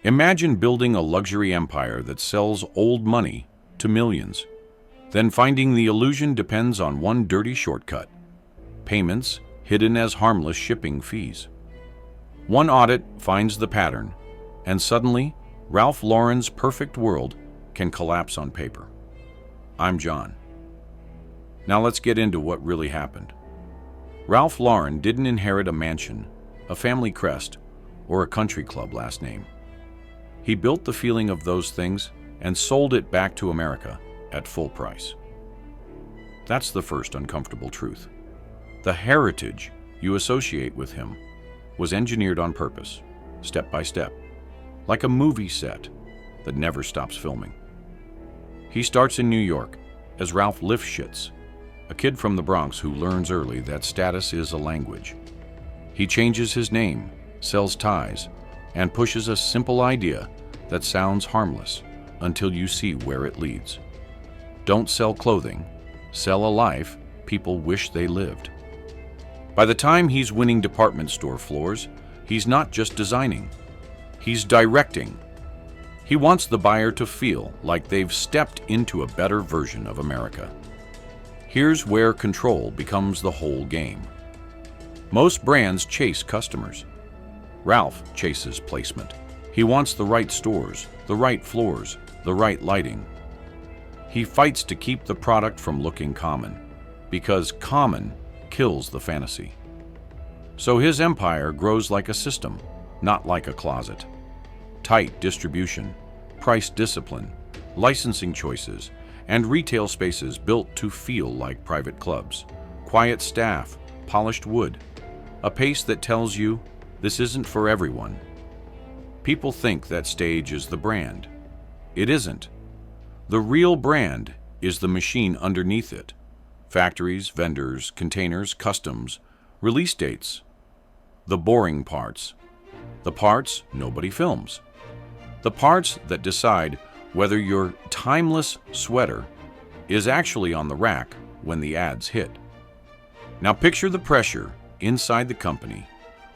Imagine building a luxury empire that sells old money to millions, then finding the illusion depends on one dirty shortcut: payments hidden as harmless shipping fees. One audit finds the pattern, and suddenly, Ralph Lauren's perfect world can collapse on paper. I'm John. Now let's get into what really happened. Ralph Lauren didn't inherit a mansion, a family crest, or a country club last name. He built the feeling of those things and sold it back to America at full price. That's the first uncomfortable truth. The heritage you associate with him was engineered on purpose, step by step, like a movie set that never stops filming. He starts in New York as Ralph Lifshitz, a kid from the Bronx who learns early that status is a language. He changes his name, sells ties, and pushes a simple idea that sounds harmless until you see where it leads. Don't sell clothing, sell a life people wish they lived. By the time he's winning department store floors, he's not just designing, he's directing. He wants the buyer to feel like they've stepped into a better version of America. Here's where control becomes the whole game. Most brands chase customers. Ralph chases placement. He wants the right stores, the right floors, the right lighting. He fights to keep the product from looking common, because common kills the fantasy. So his empire grows like a system, not like a closet. Tight distribution, price discipline, licensing choices, and retail spaces built to feel like private clubs. Quiet staff, polished wood, a pace that tells you this isn't for everyone. People think that stage is the brand. It isn't. The real brand is the machine underneath it. Factories, vendors, containers, customs, release dates. The boring parts. The parts nobody films. The parts that decide whether your timeless sweater is actually on the rack when the ads hit. Now picture the pressure inside the company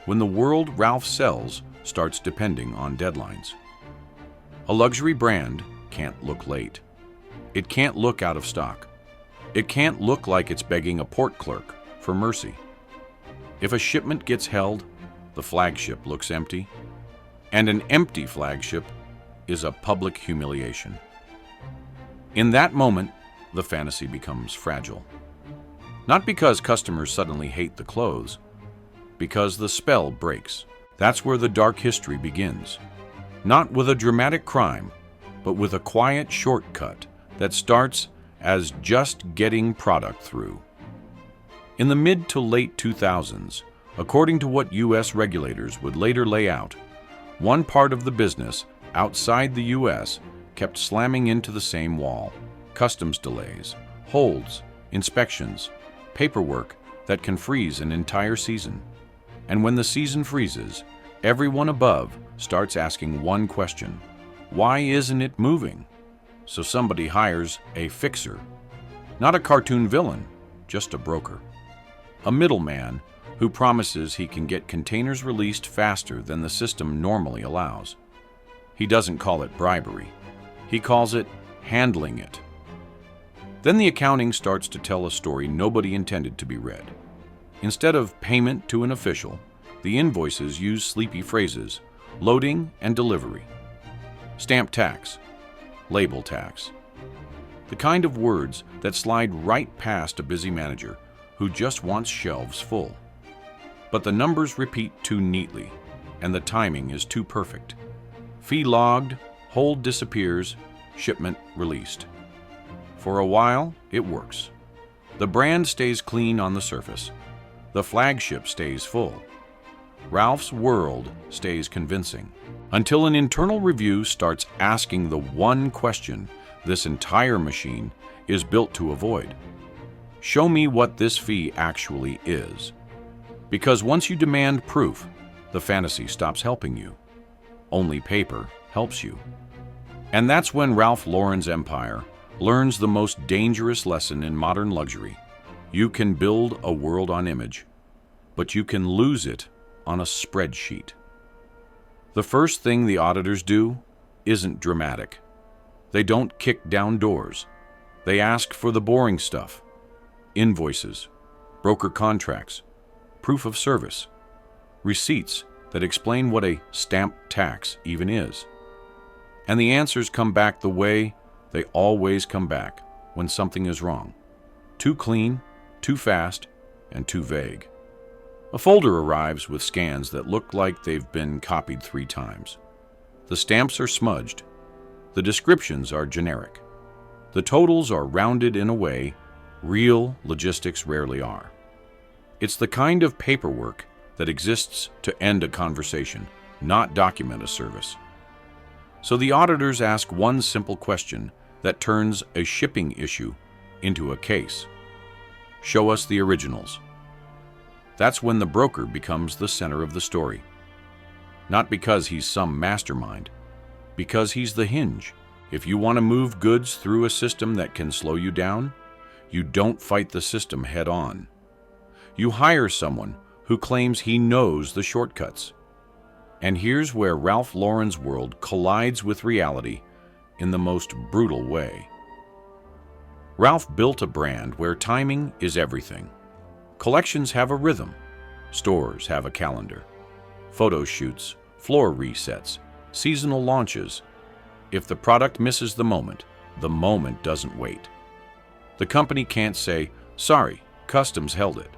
when the world Ralph sells starts depending on deadlines. A luxury brand can't look late. It can't look out of stock. It can't look like it's begging a port clerk for mercy. If a shipment gets held, the flagship looks empty, and an empty flagship is a public humiliation. In that moment, the fantasy becomes fragile. Not because customers suddenly hate the clothes, because the spell breaks. That's where the dark history begins. Not with a dramatic crime, but with a quiet shortcut that starts as just getting product through. In the mid to late 2000s, according to what U.S. regulators would later lay out, one part of the business outside the U.S. kept slamming into the same wall: customs delays, holds, inspections, paperwork that can freeze an entire season. And when the season freezes, everyone above starts asking one question: why isn't it moving? So somebody hires a fixer. Not a cartoon villain, just a broker. A middleman who promises he can get containers released faster than the system normally allows. He doesn't call it bribery. He calls it handling it. Then the accounting starts to tell a story nobody intended to be read. Instead of payment to an official, the invoices use sleepy phrases: loading and delivery, stamp tax, label tax. The kind of words that slide right past a busy manager who just wants shelves full. But the numbers repeat too neatly, and the timing is too perfect. Fee logged, hold disappears, shipment released. For a while, it works. The brand stays clean on the surface. The flagship stays full. Ralph's world stays convincing, until an internal review starts asking the one question this entire machine is built to avoid. Show me what this fee actually is. Because once you demand proof, the fantasy stops helping you. Only paper helps you. And that's when Ralph Lauren's empire learns the most dangerous lesson in modern luxury. You can build a world on image, but you can lose it on a spreadsheet. The first thing the auditors do isn't dramatic. They don't kick down doors. They ask for the boring stuff: invoices, broker contracts, proof of service, receipts that explain what a stamp tax even is. And the answers come back the way they always come back when something is wrong: too clean, too fast, and too vague. A folder arrives with scans that look like they've been copied 3 times. The stamps are smudged. The descriptions are generic. The totals are rounded in a way real logistics rarely are. It's the kind of paperwork that exists to end a conversation, not document a service. So the auditors ask one simple question that turns a shipping issue into a case: show us the originals. That's when the broker becomes the center of the story. Not because he's some mastermind, because he's the hinge. If you want to move goods through a system that can slow you down, you don't fight the system head on. You hire someone who claims he knows the shortcuts. And here's where Ralph Lauren's world collides with reality in the most brutal way. Ralph built a brand where timing is everything. Collections have a rhythm. Stores have a calendar. Photo shoots, floor resets, seasonal launches. If the product misses the moment doesn't wait. The company can't say, "Sorry, customs held it."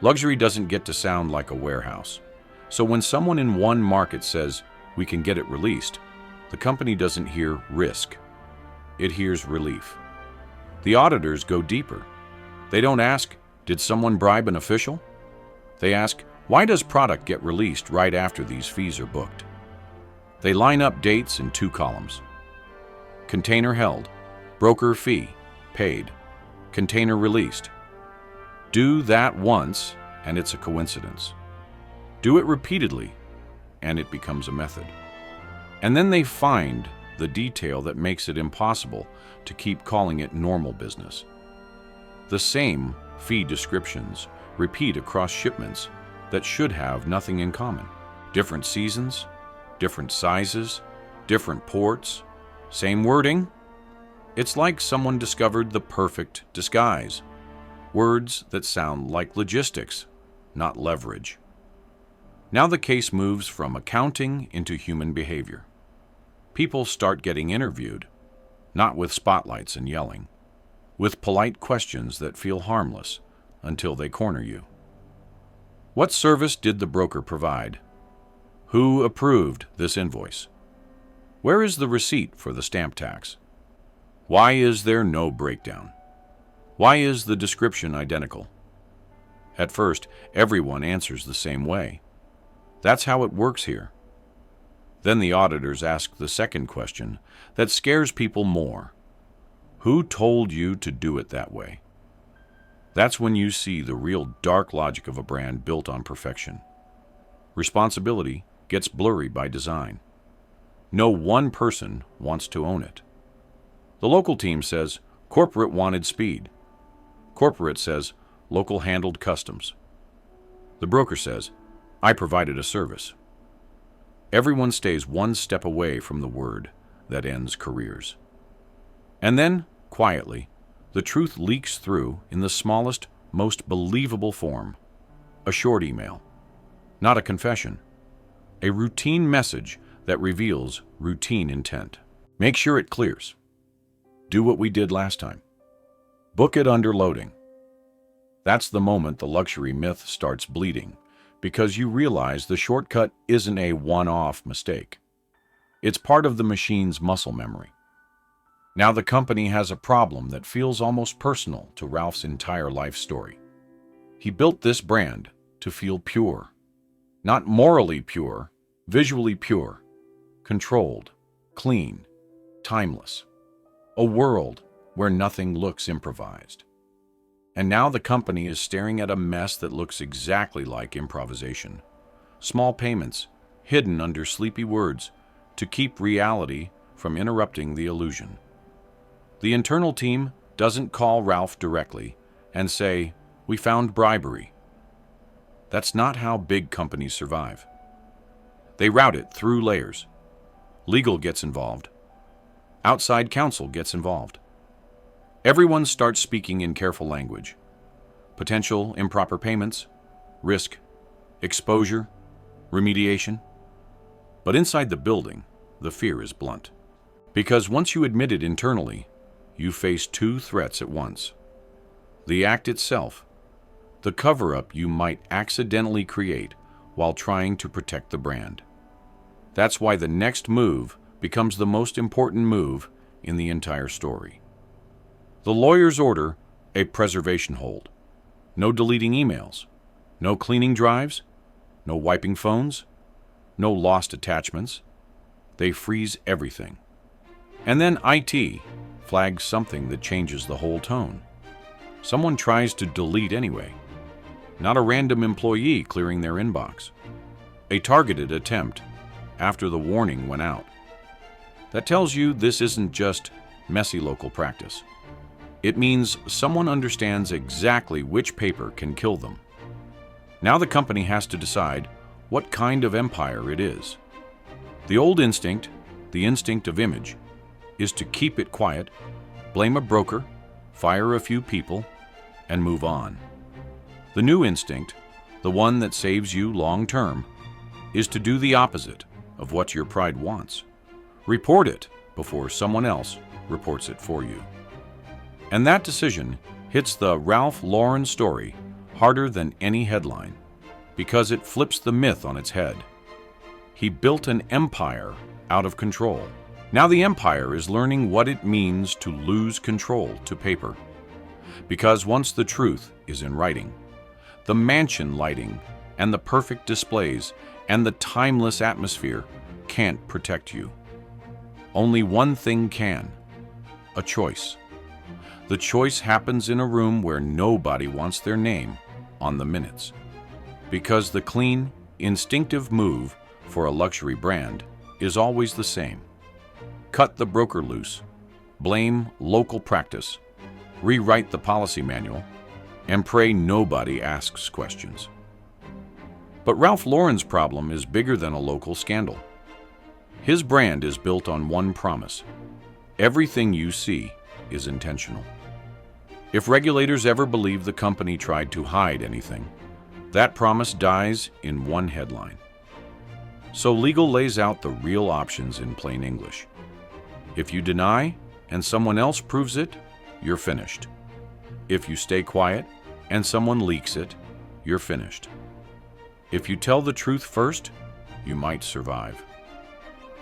Luxury doesn't get to sound like a warehouse. So when someone in one market says, "We can get it released," the company doesn't hear risk. It hears relief. The auditors go deeper. They don't ask, "Did someone bribe an official?" They ask, "Why does product get released right after these fees are booked?" They line up dates in 2 columns. Container held, broker fee, paid, container released. Do that once, and it's a coincidence. Do it repeatedly, and it becomes a method. And then they find the detail that makes it impossible to keep calling it normal business. The same fee descriptions repeat across shipments that should have nothing in common. Different seasons, different sizes, different ports, same wording. It's like someone discovered the perfect disguise. Words that sound like logistics, not leverage. Now the case moves from accounting into human behavior. People start getting interviewed, not with spotlights and yelling, with polite questions that feel harmless until they corner you. What service did the broker provide? Who approved this invoice? Where is the receipt for the stamp tax? Why is there no breakdown? Why is the description identical? At first, everyone answers the same way. That's how it works here. Then the auditors ask the second question that scares people more. Who told you to do it that way? That's when you see the real dark logic of a brand built on perfection. Responsibility gets blurry by design. No one person wants to own it. The local team says, corporate wanted speed. Corporate says, local handled customs. The broker says, I provided a service. Everyone stays one step away from the word that ends careers. And then, quietly, the truth leaks through in the smallest, most believable form. A short email. Not a confession. A routine message that reveals routine intent. Make sure it clears. Do what we did last time. Book it under loading. That's the moment the luxury myth starts bleeding, because you realize the shortcut isn't a one-off mistake. It's part of the machine's muscle memory. Now the company has a problem that feels almost personal to Ralph's entire life story. He built this brand to feel pure. Not morally pure, visually pure. Controlled, clean, timeless. A world where nothing looks improvised. And now the company is staring at a mess that looks exactly like improvisation. Small payments, hidden under sleepy words, to keep reality from interrupting the illusion. The internal team doesn't call Ralph directly and say, we found bribery. That's not how big companies survive. They route it through layers. Legal gets involved. Outside counsel gets involved. Everyone starts speaking in careful language. Potential improper payments, risk, exposure, remediation. But inside the building, the fear is blunt. Because once you admit it internally, you face two threats at once. The act itself, the cover-up you might accidentally create while trying to protect the brand. That's why the next move becomes the most important move in the entire story. The lawyers order a preservation hold. No deleting emails, no cleaning drives, no wiping phones, no lost attachments. They freeze everything. And then IT flags something that changes the whole tone. Someone tries to delete anyway. Not a random employee clearing their inbox. A targeted attempt after the warning went out. That tells you this isn't just messy local practice. It means someone understands exactly which paper can kill them. Now the company has to decide what kind of empire it is. The old instinct, the instinct of image, is to keep it quiet, blame a broker, fire a few people, and move on. The new instinct, the one that saves you long term, is to do the opposite of what your pride wants. Report it before someone else reports it for you. And that decision hits the Ralph Lauren story harder than any headline, because it flips the myth on its head. He built an empire out of control. Now the empire is learning what it means to lose control to paper. Because once the truth is in writing, the mansion lighting and the perfect displays and the timeless atmosphere can't protect you. Only one thing can: a choice. The choice happens in a room where nobody wants their name on the minutes. Because the clean, instinctive move for a luxury brand is always the same. Cut the broker loose, blame local practice, rewrite the policy manual, and pray nobody asks questions. But Ralph Lauren's problem is bigger than a local scandal. His brand is built on one promise: everything you see is intentional. If regulators ever believe the company tried to hide anything, that promise dies in one headline. So legal lays out the real options in plain English. If you deny and someone else proves it, you're finished. If you stay quiet and someone leaks it, you're finished. If you tell the truth first, you might survive.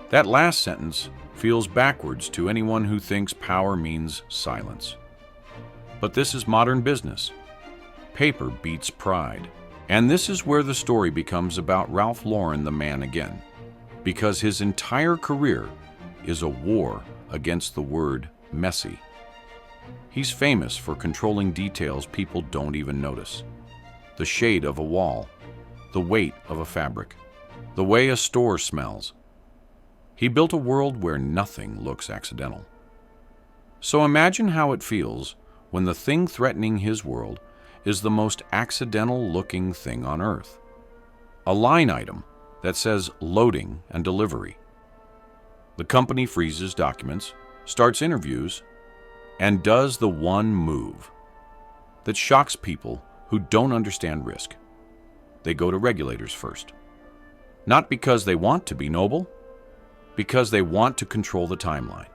That last sentence feels backwards to anyone who thinks power means silence. But this is modern business. Paper beats pride. And this is where the story becomes about Ralph Lauren the man again, because his entire career is a war against the word messy. He's famous for controlling details people don't even notice. The shade of a wall, the weight of a fabric, the way a store smells. He built a world where nothing looks accidental. So imagine how it feels when the thing threatening his world is the most accidental-looking thing on Earth. A line item that says loading and delivery. The company freezes documents, starts interviews, and does the one move that shocks people who don't understand risk. They go to regulators first. Not because they want to be noble, because they want to control the timeline.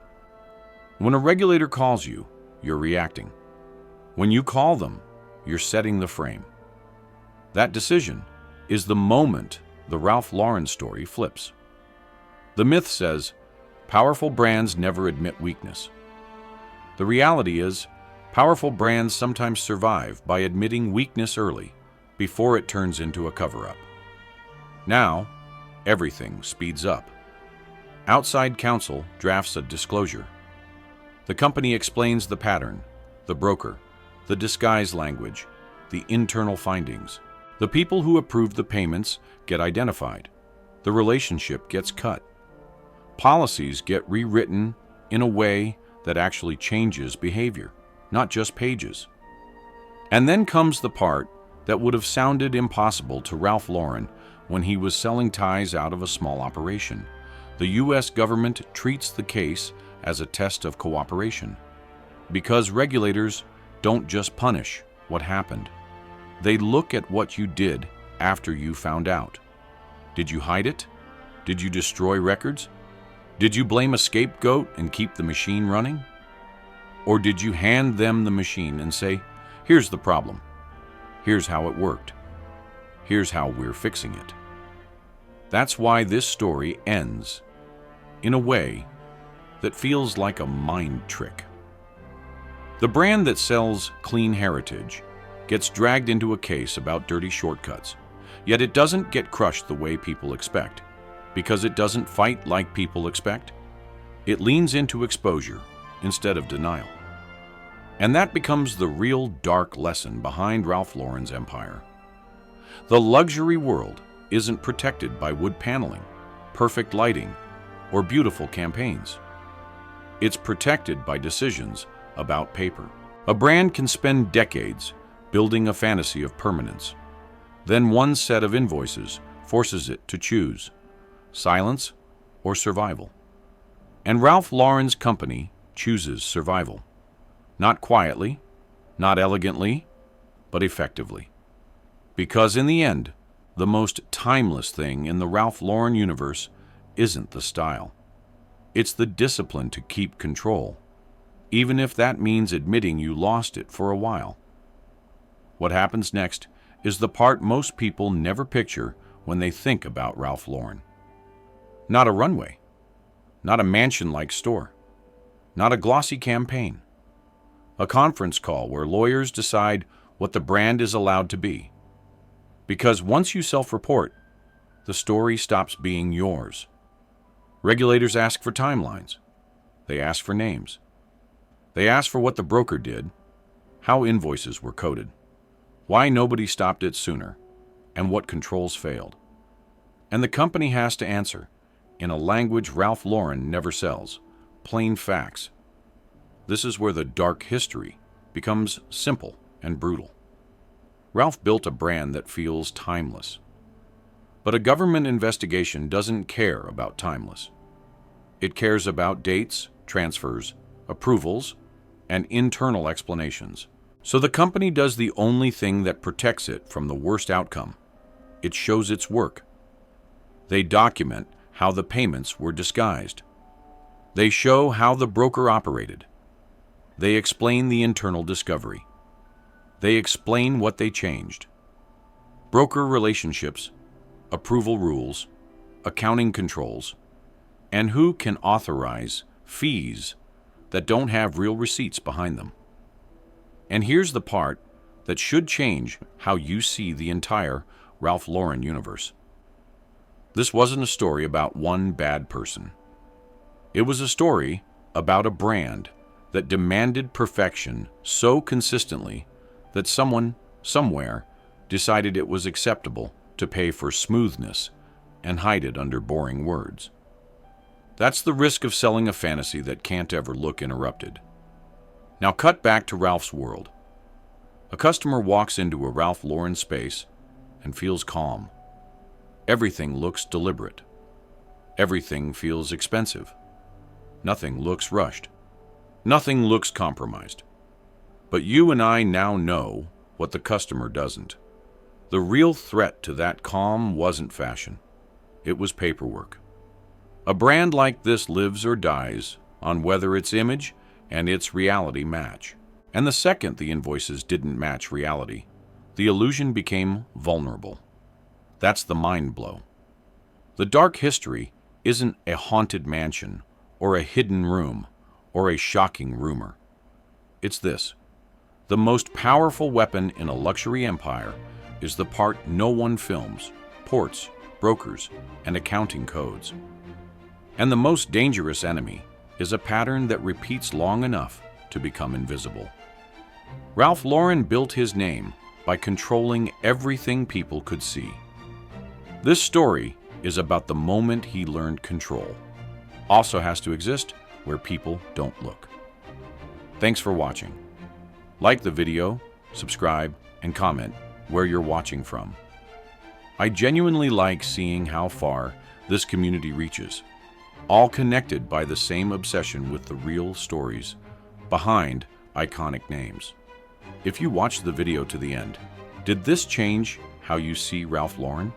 When a regulator calls you, you're reacting. When you call them, you're setting the frame. That decision is the moment the Ralph Lauren story flips. The myth says, powerful brands never admit weakness. The reality is, powerful brands sometimes survive by admitting weakness early, before it turns into a cover-up. Now, everything speeds up. Outside counsel drafts a disclosure. The company explains the pattern, the broker, the disguise language, the internal findings. The people who approved the payments get identified. The relationship gets cut. Policies get rewritten in a way that actually changes behavior, not just pages. And then comes the part that would have sounded impossible to Ralph Lauren when he was selling ties out of a small operation. The U.S. government treats the case as a test of cooperation, because regulators don't just punish what happened. They look at what you did after you found out. Did you hide it? Did you destroy records? Did you blame a scapegoat and keep the machine running? Or did you hand them the machine and say, "Here's the problem. Here's how it worked. Here's how we're fixing it"? That's why this story ends in a way that feels like a mind trick. The brand that sells clean heritage gets dragged into a case about dirty shortcuts, yet it doesn't get crushed the way people expect, because it doesn't fight like people expect. It leans into exposure instead of denial. And that becomes the real dark lesson behind Ralph Lauren's empire. The luxury world isn't protected by wood paneling, perfect lighting, or beautiful campaigns. It's protected by decisions about paper. A brand can spend decades building a fantasy of permanence. Then one set of invoices forces it to choose silence or survival. And Ralph Lauren's company chooses survival. Not quietly, not elegantly, but effectively. Because in the end, the most timeless thing in the Ralph Lauren universe isn't the style. It's the discipline to keep control, even if that means admitting you lost it for a while. What happens next is the part most people never picture when they think about Ralph Lauren. Not a runway, not a mansion-like store, not a glossy campaign. A conference call where lawyers decide what the brand is allowed to be. Because once you self-report, the story stops being yours. Regulators ask for timelines. They ask for names. They ask for what the broker did, how invoices were coded, why nobody stopped it sooner, and what controls failed. And the company has to answer in a language Ralph Lauren never sells, plain facts. This is where the dark history becomes simple and brutal. Ralph built a brand that feels timeless. But a government investigation doesn't care about timeless. It cares about dates, transfers, approvals, and internal explanations. So the company does the only thing that protects it from the worst outcome. It shows its work. They document how the payments were disguised. They show how the broker operated. They explain the internal discovery. They explain what they changed. Broker relationships, approval rules, accounting controls, and who can authorize fees that don't have real receipts behind them. And here's the part that should change how you see the entire Ralph Lauren universe. This wasn't a story about one bad person. It was a story about a brand that demanded perfection so consistently that someone, somewhere, decided it was acceptable to pay for smoothness and hide it under boring words. That's the risk of selling a fantasy that can't ever look interrupted. Now cut back to Ralph's world. A customer walks into a Ralph Lauren space and feels calm. Everything looks deliberate. Everything feels expensive. Nothing looks rushed. Nothing looks compromised. But you and I now know what the customer doesn't. The real threat to that calm wasn't fashion. It was paperwork. A brand like this lives or dies on whether its image and its reality match. And the second the invoices didn't match reality, the illusion became vulnerable. That's the mind blow. The dark history isn't a haunted mansion or a hidden room or a shocking rumor. It's this. The most powerful weapon in a luxury empire is the part no one films: ports, brokers, and accounting codes. And the most dangerous enemy is a pattern that repeats long enough to become invisible. Ralph Lauren built his name by controlling everything people could see. This story is about the moment he learned control. Also has to exist where people don't look. Thanks for watching. Like the video, subscribe, and comment where you're watching from. I genuinely like seeing how far this community reaches, all connected by the same obsession with the real stories behind iconic names. If you watched the video to the end, did this change how you see Ralph Lauren?